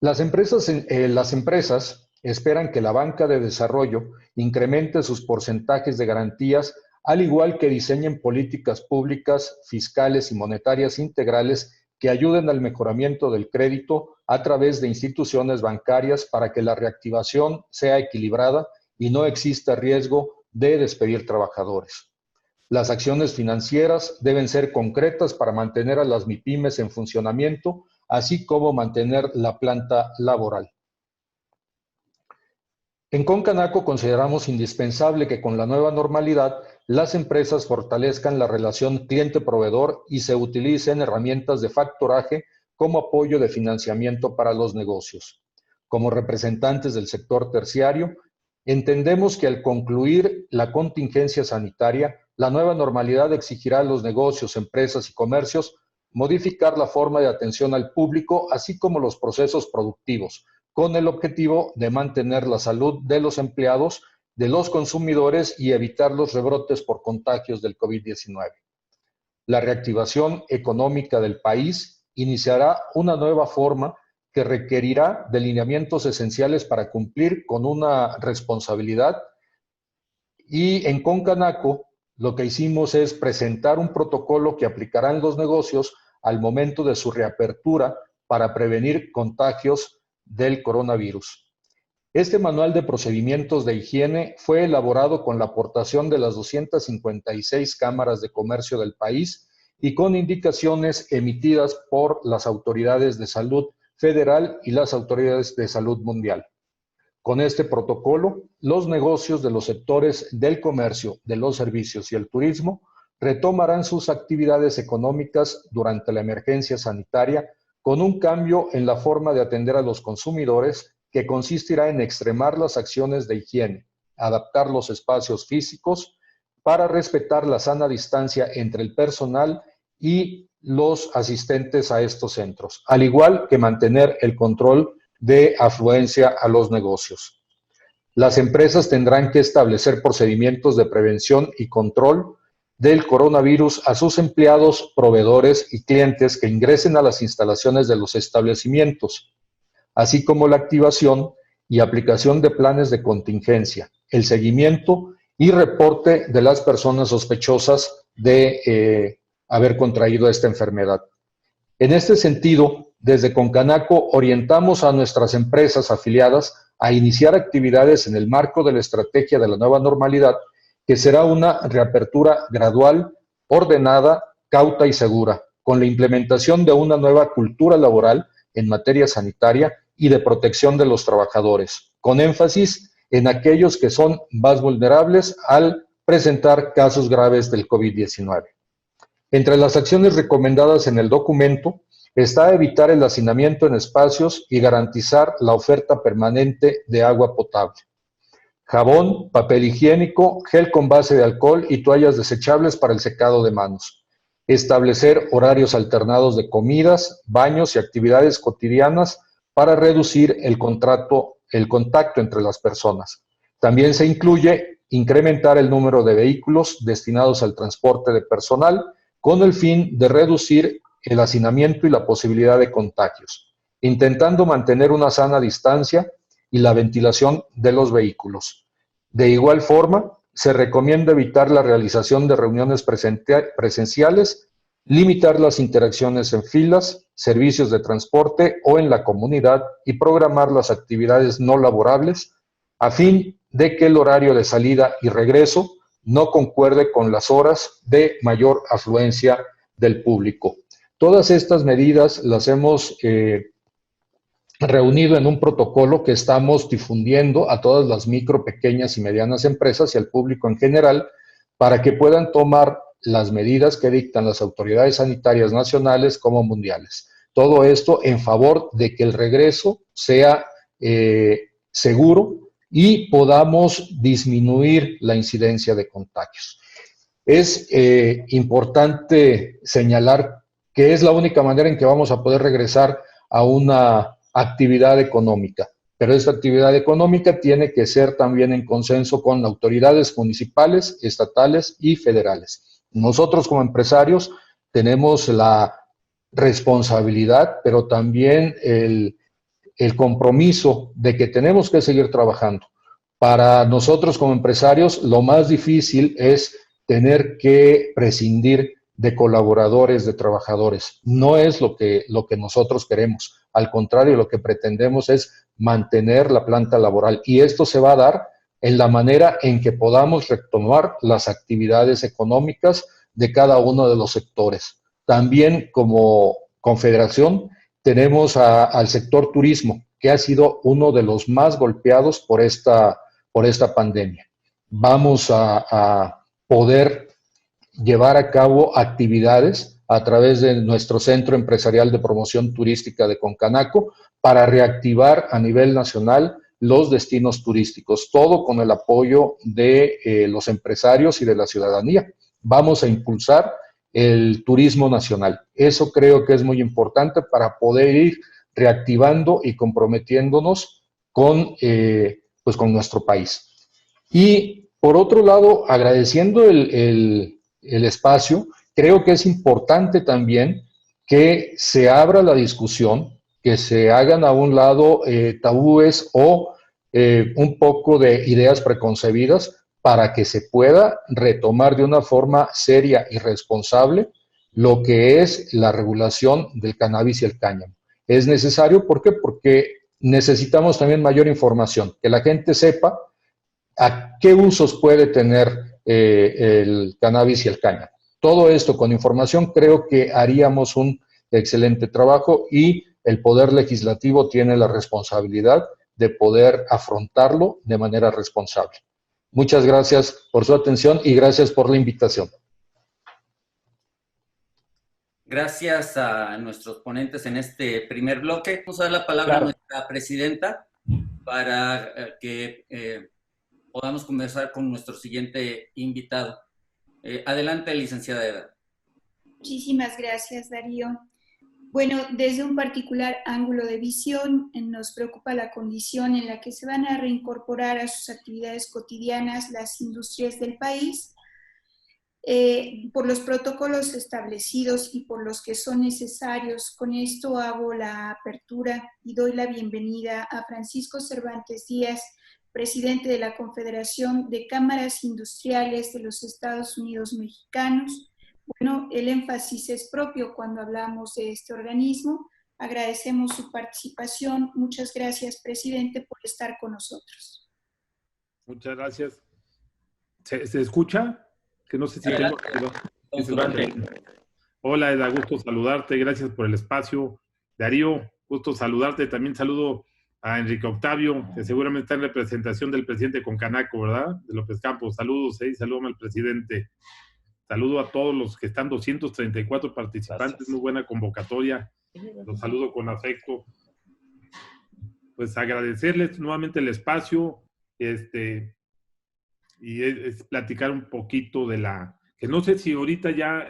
Las empresas esperan que la banca de desarrollo incremente sus porcentajes de garantías, al igual que diseñen políticas públicas, fiscales y monetarias integrales que ayuden al mejoramiento del crédito a través de instituciones bancarias para que la reactivación sea equilibrada y no exista riesgo de despedir trabajadores. Las acciones financieras deben ser concretas para mantener a las MIPYMES en funcionamiento, así como mantener la planta laboral. En Concanaco consideramos indispensable que con la nueva normalidad las empresas fortalezcan la relación cliente-proveedor y se utilicen herramientas de factoraje como apoyo de financiamiento para los negocios. Como representantes del sector terciario, entendemos que al concluir la contingencia sanitaria, la nueva normalidad exigirá a los negocios, empresas y comercios modificar la forma de atención al público, así como los procesos productivos, con el objetivo de mantener la salud de los empleados, de los consumidores y evitar los rebrotes por contagios del COVID-19. La reactivación económica del país iniciará una nueva forma que requerirá de lineamientos esenciales para cumplir con una responsabilidad, y en Concanaco lo que hicimos es presentar un protocolo que aplicarán los negocios al momento de su reapertura para prevenir contagios del coronavirus. Este manual de procedimientos de higiene fue elaborado con la aportación de las 256 cámaras de comercio del país y con indicaciones emitidas por las autoridades de salud federal y las autoridades de salud mundial. Con este protocolo, los negocios de los sectores del comercio, de los servicios y el turismo retomarán sus actividades económicas durante la emergencia sanitaria con un cambio en la forma de atender a los consumidores que consistirá en extremar las acciones de higiene, adaptar los espacios físicos para respetar la sana distancia entre el personal y los asistentes a estos centros, al igual que mantener el control de afluencia a los negocios. Las empresas tendrán que establecer procedimientos de prevención y control del coronavirus a sus empleados, proveedores y clientes que ingresen a las instalaciones de los establecimientos, así como la activación y aplicación de planes de contingencia, el seguimiento y reporte de las personas sospechosas de haber contraído esta enfermedad. En este sentido, desde Concanaco orientamos a nuestras empresas afiliadas a iniciar actividades en el marco de la estrategia de la nueva normalidad, que será una reapertura gradual, ordenada, cauta y segura, con la implementación de una nueva cultura laboral en materia sanitaria y de protección de los trabajadores, con énfasis en aquellos que son más vulnerables al presentar casos graves del COVID-19. Entre las acciones recomendadas en el documento está evitar el hacinamiento en espacios y garantizar la oferta permanente de agua potable. Jabón, papel higiénico, gel con base de alcohol y toallas desechables para el secado de manos. Establecer horarios alternados de comidas, baños y actividades cotidianas para reducir el contacto entre las personas. También se incluye incrementar el número de vehículos destinados al transporte de personal con el fin de reducir el hacinamiento y la posibilidad de contagios, intentando mantener una sana distancia y la ventilación de los vehículos. De igual forma, se recomienda evitar la realización de reuniones presenciales, limitar las interacciones en filas, servicios de transporte o en la comunidad y programar las actividades no laborables a fin de que el horario de salida y regreso no concuerde con las horas de mayor afluencia del público. Todas estas medidas las hemos reunido en un protocolo que estamos difundiendo a todas las micro, pequeñas y medianas empresas y al público en general para que puedan tomar las medidas que dictan las autoridades sanitarias nacionales como mundiales. Todo esto en favor de que el regreso sea seguro y podamos disminuir la incidencia de contagios. Es importante señalar que es la única manera en que vamos a poder regresar a una actividad económica. pero esta actividad económica tiene que ser también en consenso con autoridades municipales, estatales y federales. Nosotros como empresarios tenemos la responsabilidad, pero también el compromiso de que tenemos que seguir trabajando. Para nosotros como empresarios, lo más difícil es tener que prescindir de colaboradores, de trabajadores. No es lo que nosotros queremos. Al contrario, lo que pretendemos es mantener la planta laboral. Y esto se va a dar en la manera en que podamos retomar las actividades económicas de cada uno de los sectores. También como confederación tenemos al sector turismo, que ha sido uno de los más golpeados por esta pandemia. Vamos a poder llevar a cabo actividades a través de nuestro Centro Empresarial de Promoción Turística de Concanaco para reactivar a nivel nacional los destinos turísticos, todo con el apoyo de los empresarios y de la ciudadanía. Vamos a impulsar el turismo nacional. Eso creo que es muy importante para poder ir reactivando y comprometiéndonos con nuestro país. Y por otro lado, agradeciendo el espacio, creo que es importante también que se abra la discusión, que se hagan a un lado tabúes o un poco de ideas preconcebidas para que se pueda retomar de una forma seria y responsable lo que es la regulación del cannabis y el cáñamo. Es necesario, ¿por qué? Porque necesitamos también mayor información, que la gente sepa a qué usos puede tener el cannabis y el cáñamo. Todo esto con información creo que haríamos un excelente trabajo y el Poder Legislativo tiene la responsabilidad de poder afrontarlo de manera responsable. Muchas gracias por su atención y gracias por la invitación. Gracias a nuestros ponentes en este primer bloque. Vamos a dar la palabra a nuestra presidenta para que podamos conversar con nuestro siguiente invitado. Adelante, licenciada Eda. Muchísimas gracias, Darío. Bueno, desde un particular ángulo de visión, nos preocupa la condición en la que se van a reincorporar a sus actividades cotidianas las industrias del país, por los protocolos establecidos y por los que son necesarios. Con esto hago la apertura y doy la bienvenida a Francisco Cervantes Díaz, presidente de la Confederación de Cámaras Industriales de los Estados Unidos Mexicanos. Bueno, el énfasis es propio cuando hablamos de este organismo. Agradecemos su participación. Muchas gracias, presidente, por estar con nosotros. Muchas gracias. ¿Se escucha? Que no sé si tengo... Hola, Eda, gusto saludarte. Gracias por el espacio. Darío, gusto saludarte. También saludo a Enrique Octavio, que seguramente está en representación del presidente Concanaco, ¿verdad? De López Campos. Saludos, saludos al presidente. Saludo a todos los que están, 234 participantes. Gracias. Muy buena convocatoria. Los saludo con afecto. Pues agradecerles nuevamente el espacio, y es platicar un poquito de que no sé si ahorita ya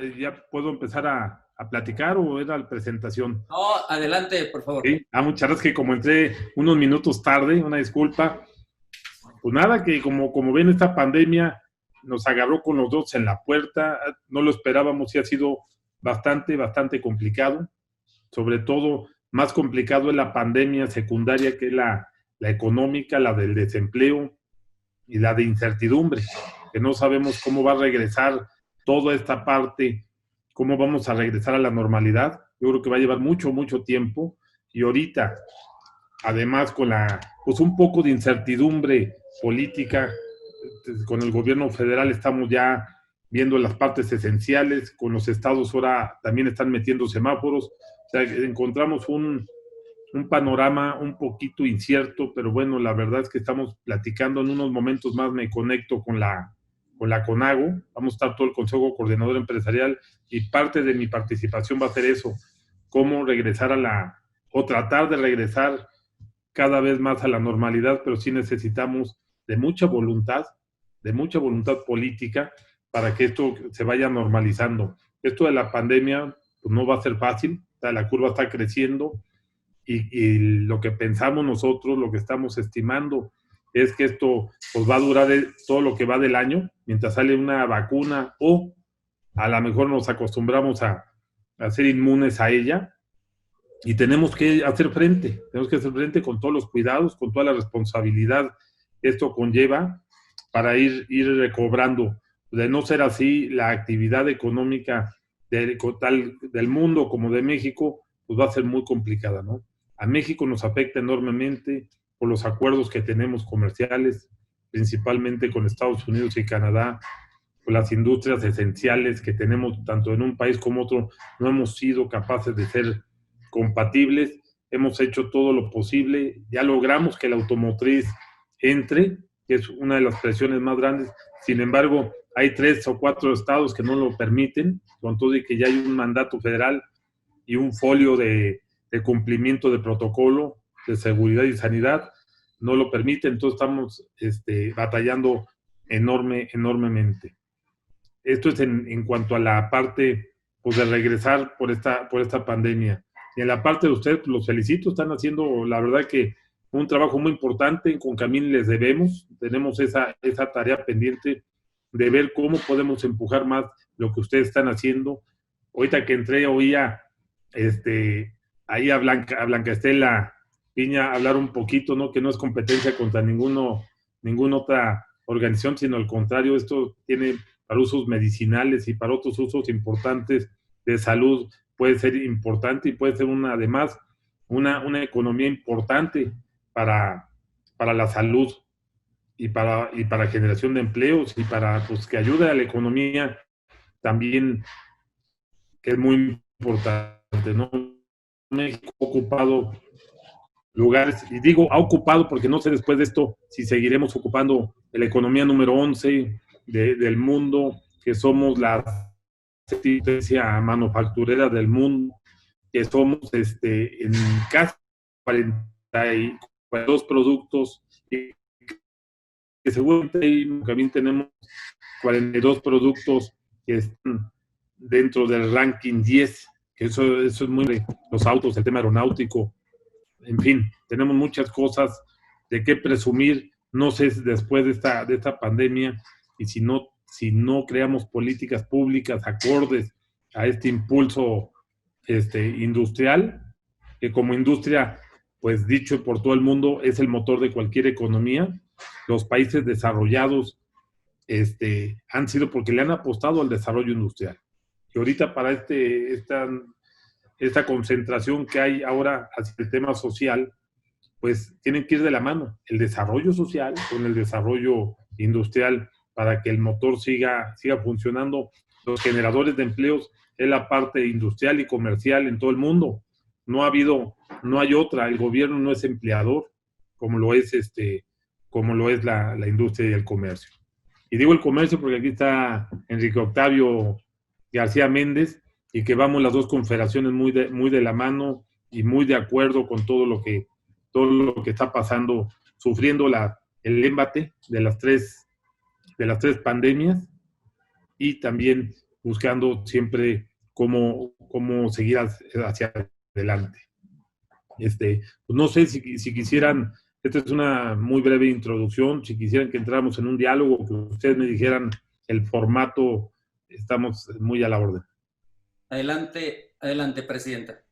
puedo empezar a platicar o era la presentación. No, adelante, por favor. ¿Sí? Muchas gracias, que como entré unos minutos tarde, una disculpa. Pues nada, que como ven, esta pandemia nos agarró con los dos en la puerta, no lo esperábamos y ha sido bastante complicado. Sobre todo, más complicado es la pandemia secundaria, que es la económica, la del desempleo y la de incertidumbre, que no sabemos cómo va a regresar toda esta parte, cómo vamos a regresar a la normalidad. Yo creo que va a llevar mucho tiempo, y ahorita, además con pues un poco de incertidumbre política, con el gobierno federal estamos ya viendo las partes esenciales, con los estados ahora también están metiendo semáforos, o sea, encontramos un panorama un poquito incierto, pero bueno, la verdad es que estamos platicando. En unos momentos más me conecto con la CONAGO, vamos a estar todo el Consejo Coordinador Empresarial, y parte de mi participación va a ser eso, cómo regresar o tratar de regresar cada vez más a la normalidad, pero sí necesitamos de mucha voluntad política para que esto se vaya normalizando. Esto de la pandemia pues no va a ser fácil, o sea, la curva está creciendo, y lo que pensamos nosotros, lo que estamos estimando, es que esto pues, va a durar todo lo que va del año, mientras sale una vacuna, o a lo mejor nos acostumbramos a ser inmunes a ella, y tenemos que hacer frente con todos los cuidados, con toda la responsabilidad que esto conlleva para ir recobrando. De no ser así, la actividad económica del mundo como de México, pues va a ser muy complicada, ¿no? A México nos afecta enormemente por los acuerdos que tenemos comerciales, principalmente con Estados Unidos y Canadá, por las industrias esenciales que tenemos tanto en un país como otro. No hemos sido capaces de ser compatibles, hemos hecho todo lo posible, ya logramos que la automotriz entre, que es una de las presiones más grandes. Sin embargo, hay 3 o 4 estados que no lo permiten, con todo y que ya hay un mandato federal y un folio de cumplimiento de protocolo de seguridad y sanidad, no lo permiten. Entonces estamos batallando enormemente. Esto es en cuanto a la parte pues, de regresar por esta pandemia. Y en la parte de ustedes, pues, los felicito, están haciendo, la verdad que un trabajo muy importante. Con Camín les debemos, tenemos esa tarea pendiente de ver cómo podemos empujar más lo que ustedes están haciendo. Ahorita que entré, oía ahí a Blanca Estela Piña hablar un poquito, ¿no? Que no es competencia contra ninguna otra organización, sino al contrario, esto tiene para usos medicinales y para otros usos importantes de salud, puede ser importante y puede ser además una economía importante para la salud y para generación de empleos y para pues, que ayude a la economía también, que es muy importante, ¿no? México ha ocupado lugares, y digo ha ocupado porque no sé después de esto si seguiremos ocupando la economía número 11 del mundo, que somos la potencia manufacturera del mundo, que somos en casi 42 productos, y que seguramente también tenemos 42 productos que están dentro del ranking 10, que eso es muy... Los autos, el tema aeronáutico, en fin, tenemos muchas cosas de qué presumir. No sé si después de esta pandemia, y si no creamos políticas públicas acordes a este impulso industrial, que como industria, pues dicho por todo el mundo, es el motor de cualquier economía. Los países desarrollados han sido porque le han apostado al desarrollo industrial. Y ahorita para esta concentración que hay ahora hacia el tema social, pues tienen que ir de la mano el desarrollo social con el desarrollo industrial para que el motor siga funcionando. Los generadores de empleos es la parte industrial y comercial en todo el mundo. No hay otra. El gobierno no es empleador como lo es la industria y el comercio. Y digo el comercio porque aquí está Enrique Octavio García Méndez, y que vamos las dos confederaciones muy de la mano y muy de acuerdo con todo lo que está pasando, sufriendo el embate de las tres pandemias, y también buscando siempre cómo seguir hacia adelante. Pues no sé si quisieran, esta es una muy breve introducción, si quisieran que entráramos en un diálogo, que ustedes me dijeran el formato, estamos muy a la orden. Adelante, Presidenta.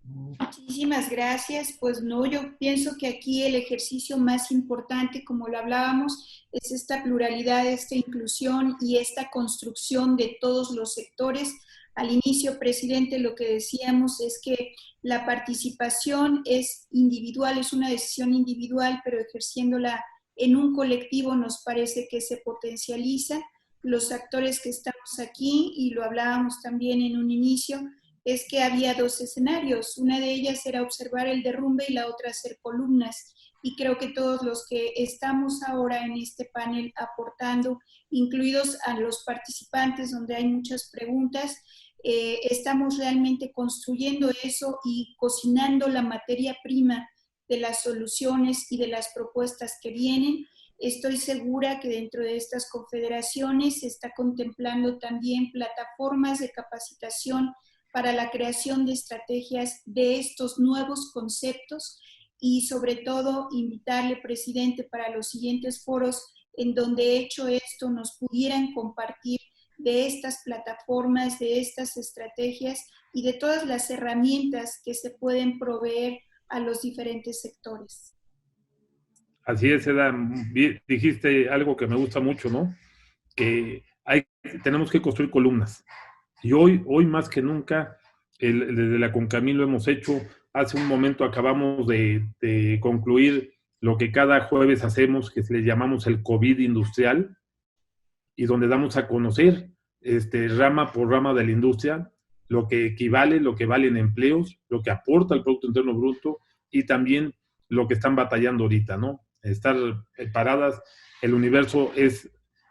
Muchísimas gracias. Pues no, yo pienso que aquí el ejercicio más importante, como lo hablábamos, es esta pluralidad, esta inclusión y esta construcción de todos los sectores. Al inicio, presidente, lo que decíamos es que la participación es individual, es una decisión individual, pero ejerciéndola en un colectivo nos parece que se potencializa. Los actores que estamos aquí, y lo hablábamos también en un inicio, es que había dos escenarios. Una de ellas era observar el derrumbe y la otra hacer columnas. Y creo que todos los que estamos ahora en este panel aportando, incluidos a los participantes donde hay muchas preguntas, estamos realmente construyendo eso y cocinando la materia prima de las soluciones y de las propuestas que vienen. Estoy segura que dentro de estas confederaciones se está contemplando también plataformas de capacitación para la creación de estrategias de estos nuevos conceptos y sobre todo invitarle, presidente, para los siguientes foros en donde hecho esto nos pudieran compartir de estas plataformas, de estas estrategias y de todas las herramientas que se pueden proveer a los diferentes sectores. Así es, Eda, dijiste algo que me gusta mucho, ¿no? Que tenemos que construir columnas. Y hoy más que nunca, desde la CONCAMIN lo hemos hecho. Hace un momento acabamos de concluir lo que cada jueves hacemos, que le llamamos el COVID industrial, y donde damos a conocer rama por rama de la industria, lo que equivale, lo que vale en empleos, lo que aporta al Producto Interno Bruto y también lo que están batallando ahorita, ¿no? Estar paradas, el universo es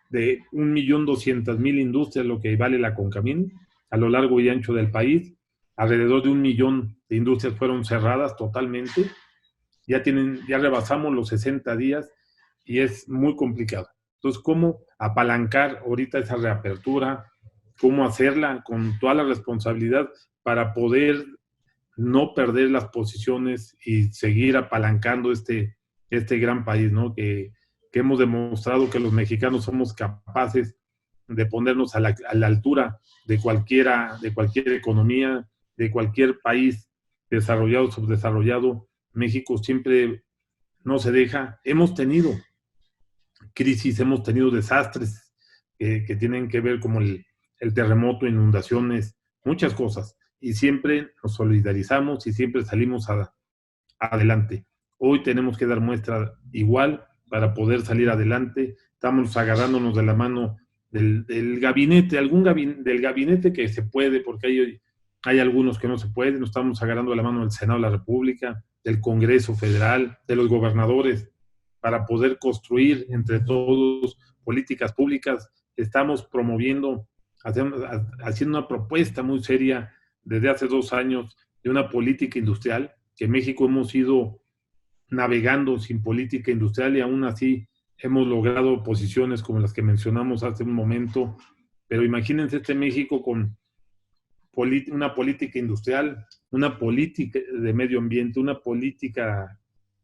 de 1.200.000 industrias, lo que vale la CONCAMIN, a lo largo y ancho del país. Alrededor de 1 millón de industrias fueron cerradas totalmente. Ya rebasamos los 60 días y es muy complicado. Entonces, ¿cómo apalancar ahorita esa reapertura? ¿Cómo hacerla con toda la responsabilidad para poder no perder las posiciones y seguir apalancando este gran país, ¿no? Que hemos demostrado que los mexicanos somos capaces de ponernos a la altura de cualquier economía, de cualquier país desarrollado, subdesarrollado. México siempre no se deja. Hemos tenido crisis, hemos tenido desastres que tienen que ver como el terremoto, inundaciones, muchas cosas. Y siempre nos solidarizamos y siempre salimos adelante. Hoy tenemos que dar muestra igual para poder salir adelante. Estamos agarrándonos de la mano del gabinete, del gabinete que se puede, porque hay algunos que no se pueden. Nos estamos agarrando de la mano del Senado de la República, del Congreso Federal, de los gobernadores, para poder construir entre todos políticas públicas. Estamos promoviendo, haciendo una propuesta muy seria desde hace 2 años de una política industrial, que México hemos ido navegando sin política industrial y aún así hemos logrado posiciones como las que mencionamos hace un momento. Pero imagínense México con una política industrial, una política de medio ambiente, una política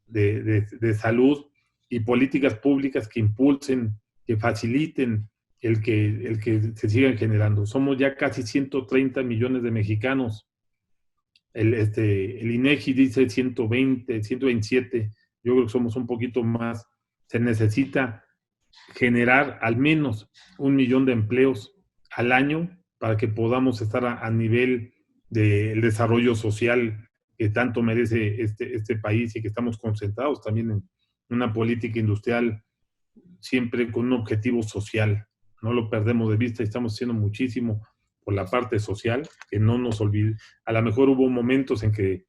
de salud y políticas públicas que impulsen, que faciliten el que se sigan generando. Somos ya casi 130 millones de mexicanos. El INEGI dice 120, 127. Yo creo que somos un poquito más. Se necesita generar al menos 1 millón de empleos al año para que podamos estar a nivel del desarrollo social que tanto merece este país y que estamos concentrados también en una política industrial siempre con un objetivo social. No lo perdemos de vista y estamos haciendo muchísimo por la parte social, que no nos olvide. A lo mejor hubo momentos en que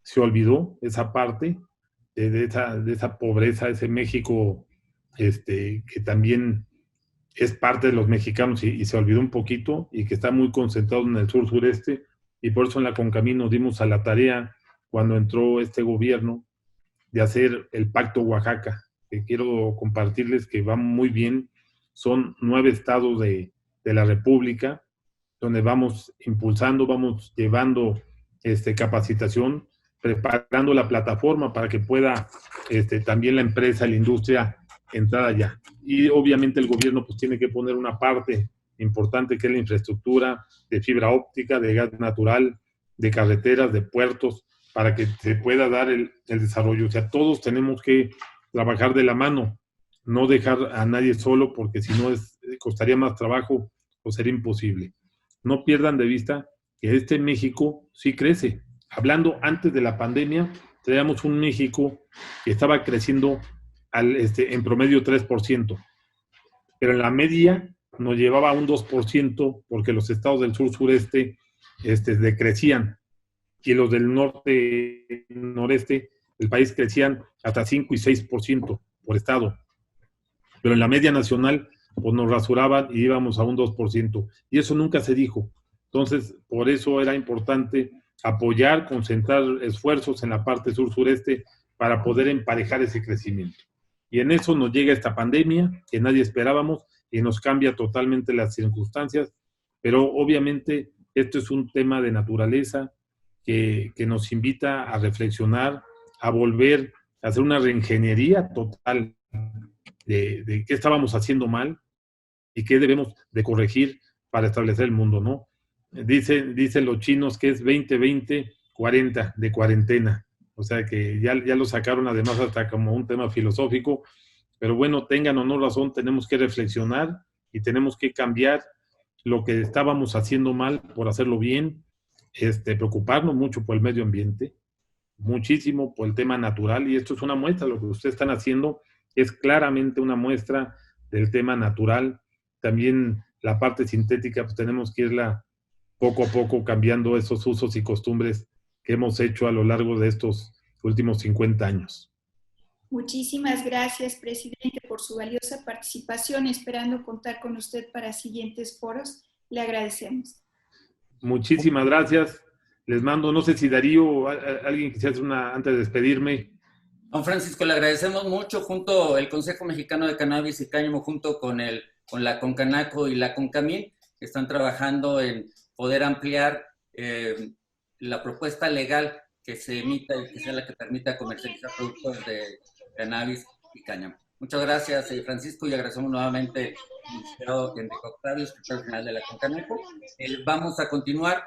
se olvidó esa parte de esa pobreza, ese México que también es parte de los mexicanos y se olvidó un poquito y que está muy concentrado en el sur-sureste, y por eso en la CONCAMIN nos dimos a la tarea cuando entró este gobierno de hacer el Pacto Oaxaca, que quiero compartirles que va muy bien. Son 9 estados de la República donde vamos impulsando, vamos llevando capacitación, preparando la plataforma para que pueda también la empresa, la industria entrar allá. Y obviamente el gobierno pues tiene que poner una parte importante que es la infraestructura de fibra óptica, de gas natural, de carreteras, de puertos, para que se pueda dar el desarrollo. O sea, todos tenemos que trabajar de la mano, no dejar a nadie solo, porque si no costaría más trabajo o sería imposible. No pierdan de vista que México sí crece. Hablando antes de la pandemia, teníamos un México que estaba creciendo en promedio 3%, pero en la media nos llevaba a un 2% porque los estados del sur-sureste decrecían y los del norte-noreste del país crecían hasta 5 y 6% por estado. Pero en la media nacional pues nos rasuraban y íbamos a un 2%. Y eso nunca se dijo. Entonces, por eso era importante apoyar, concentrar esfuerzos en la parte sur-sureste para poder emparejar ese crecimiento. Y en eso nos llega esta pandemia que nadie esperábamos y nos cambia totalmente las circunstancias, pero obviamente Esto es un tema de naturaleza que nos invita a reflexionar, a volver a hacer una reingeniería total de qué estábamos haciendo mal y qué debemos de corregir para establecer el mundo, ¿no? Dicen los chinos que es 20-20-40 de cuarentena. O sea que ya lo sacaron además hasta como un tema filosófico. Pero bueno, tengan o no razón, tenemos que reflexionar y tenemos que cambiar lo que estábamos haciendo mal por hacerlo bien, preocuparnos mucho por el medio ambiente, muchísimo por el tema natural, y esto es una muestra, lo que ustedes están haciendo es claramente una muestra del tema natural. También la parte sintética, pues tenemos que irla poco a poco cambiando esos usos y costumbres que hemos hecho a lo largo de estos últimos 50 años. Muchísimas gracias, presidente, por su valiosa participación. Esperando contar con usted para siguientes foros. Le agradecemos. Muchísimas gracias. Les mando, no sé si Darío o alguien quisiera hacer antes de despedirme. Don Francisco, le agradecemos mucho, junto el Consejo Mexicano de Cannabis y Cáñamo, junto con la Concanaco y la Concamín, están trabajando en poder ampliar la propuesta legal que se emita y que sea la que permita comercializar productos de cannabis y cáñamo. Muchas gracias, Francisco, y agradecemos nuevamente al licenciado Enrique Octavio, secretario general de la Concanaco. Vamos a continuar